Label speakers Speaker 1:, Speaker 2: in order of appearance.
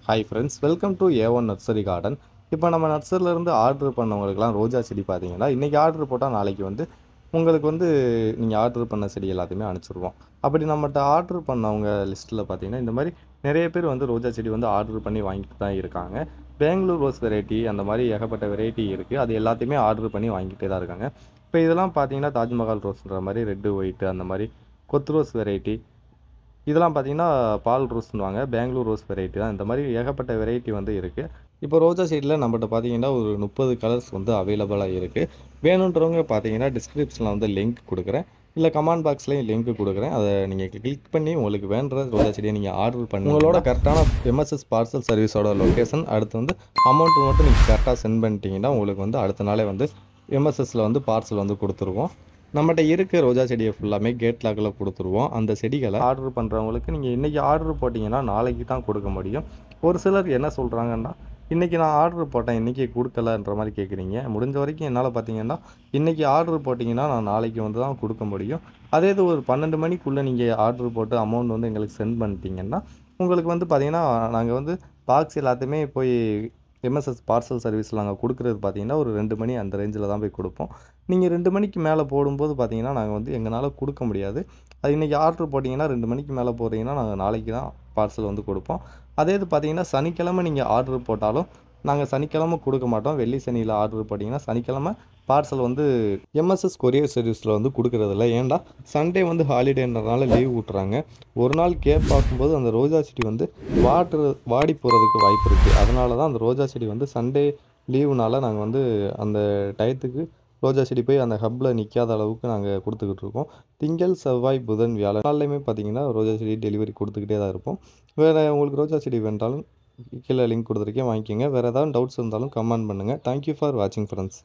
Speaker 1: Hi friends, welcome to A1 nursery garden. இப்போ நம்ம நர்சரிலேருந்து order பண்ணவங்களுக்குலாம் ரோஜா செடி பார்த்தீங்கன்னா, இன்றைக்கி ஆர்டர் போட்டால் நாளைக்கு வந்து உங்களுக்கு வந்து நீங்கள் ஆர்டர் பண்ண செடி எல்லாத்தையுமே அனுப்பிச்சிடுவோம். அப்படி நம்மகிட்ட ஆர்டர் பண்ணவங்க லிஸ்ட்டில் பார்த்தீங்கன்னா, இந்த மாதிரி நிறைய பேர் வந்து ரோஜா செடி வந்து ஆர்டர் பண்ணி வாங்கிட்டு தான் இருக்காங்க. பெங்களூர் ரோஸ் வெரைட்டி அந்த மாதிரி ஏகப்பட்ட வெரைட்டி இருக்குது. அது எல்லாத்தையுமே ஆர்டர் பண்ணி வாங்கிட்டே தான் இருக்காங்க. இப்போ இதெல்லாம் பார்த்தீங்கன்னா தாஜ்மஹால் ரோஸ்ன்ற மாதிரி ரெட்டு ஒயிட்டு அந்த மாதிரி கொத்து ரோஸ் வெரைட்டி இதெல்லாம் பார்த்தீங்கன்னா பால் ரோஸ்ன்னுவாங்க. பெங்களூர் ரோஸ் வெரைட்டி தான். இந்த மாதிரி ஏகப்பட்ட வெரைட்டி வந்து இருக்குது. இப்போ ரோஜா சைடில் நம்மகிட்ட பார்த்தீங்கன்னா ஒரு 30 கலர்ஸ் வந்து அவைலபிளாக இருக்குது. வேணுன்றவங்க பார்த்தீங்கன்னா டிஸ்கிரிப்ஷனில் வந்து லிங்க் கொடுக்குறேன், இல்லை கமெண்ட் பாக்ஸ்லேயும் லிங்க் கொடுக்குறேன். அதை நீங்கள் கிளிக் பண்ணி உங்களுக்கு வேண்ட ரோஜா செடியை நீங்கள் ஆர்டர் பண்ணி உங்களோட கரெக்டான எம்எஸ்எஸ் பார்சல் சர்வீஸோட லொக்கேஷன் அடுத்து வந்து அமௌண்ட்டு மட்டும் நீங்கள் கரெக்டாக சென்ட் பண்ணிட்டீங்கன்னா உங்களுக்கு வந்து அடுத்த நாளே வந்து எம்எஸ்எஸில் வந்து பார்சல் வந்து கொடுத்துருவோம். நம்மகிட்ட இருக்க ரோஜா செடியை ஃபுல்லாமே கேட் லாக்கில் கொடுத்துருவோம். அந்த செடிகளை ஆர்டர் பண்ணுறவங்களுக்கு நீங்கள் இன்றைக்கி ஆர்டர் போட்டிங்கன்னா நாளைக்கு தான் கொடுக்க முடியும். ஒரு சிலர் என்ன சொல்கிறாங்கன்னா, இன்றைக்கி நான் ஆர்டர் போட்டேன் இன்றைக்கி கொடுக்கலன்ற மாதிரி கேட்குறீங்க. முடிஞ்ச வரைக்கும் என்னால் பார்த்தீங்கன்னா இன்றைக்கி ஆர்டர் போட்டிங்கன்னா நான் நாளைக்கு வந்து தான் கொடுக்க முடியும். அதே இது ஒரு 12 மணிக்குள்ளே நீங்கள் ஆர்டர் போட்டு அமௌண்ட் வந்து எங்களுக்கு சென்ட் பண்ணிட்டீங்கன்னா உங்களுக்கு வந்து பார்த்திங்கன்னா நாங்கள் வந்து பாக்ஸ் எல்லாத்தையுமே போய் எம்எஸ்எஸ் பார்சல் சர்வீஸில் நாங்கள் கொடுக்குறது பார்த்தீங்கன்னா ஒரு 2 மணி அந்த ரேஞ்சில் தான் போய் கொடுப்போம். நீங்கள் 2 மணிக்கு மேலே போடும்போது பார்த்தீங்கன்னா நாங்கள் வந்து எங்களால் கொடுக்க முடியாது. அது இன்றைக்கி ஆர்டர் போட்டிங்கன்னா 2 மணிக்கு மேலே போடுறீங்கன்னா நாங்கள் நாளைக்கு தான் பார்சல் வந்து கொடுப்போம். அதே இது பார்த்தீங்கன்னா சனிக்கிழமை நீங்கள் ஆர்டர் போட்டாலும் நாங்கள் சனிக்கிழமை கொடுக்க மாட்டோம். வெள்ளி சனியில் ஆர்டர் போட்டிங்கன்னா சனிக்கிழமை பார்சல் வந்து எம்எஸ்எஸ் கொரியர் சர்வீஸில் வந்து கொடுக்குறதில்ல. ஏன்டா சண்டே வந்து ஹாலிடேன்றதுனால லீவ் விட்றாங்க. ஒரு நாள் கேப் பார்க்கும்போது அந்த ரோஜா செடி வந்து வாடி போகிறதுக்கு வாய்ப்பு இருக்குது. அதனால தான் அந்த ரோஜா செடி வந்து சண்டே லீவுனால நாங்கள் வந்து அந்த டயத்துக்கு ரோஜா செடி போய் அந்த ஹப்பில் நிற்காத அளவுக்கு நாங்கள் கொடுத்துக்கிட்டு இருக்கோம். திங்கள், செவ்வாய், புதன், வியாழன் நாள்லையுமே பார்த்தீங்கன்னா ரோஜா செடி டெலிவரி கொடுத்துக்கிட்டே தான் இருப்போம். வேறு உங்களுக்கு ரோஜா செடி வேண்டாலும் கீழே லிங்க் கொடுத்துருக்கேன், வாங்கிக்கோங்க. வேறு ஏதாவது டவுட்ஸ் இருந்தாலும் கமெண்ட் பண்ணுங்கள். தேங்க்யூ ஃபார் வாட்சிங் ஃப்ரெண்ட்ஸ்.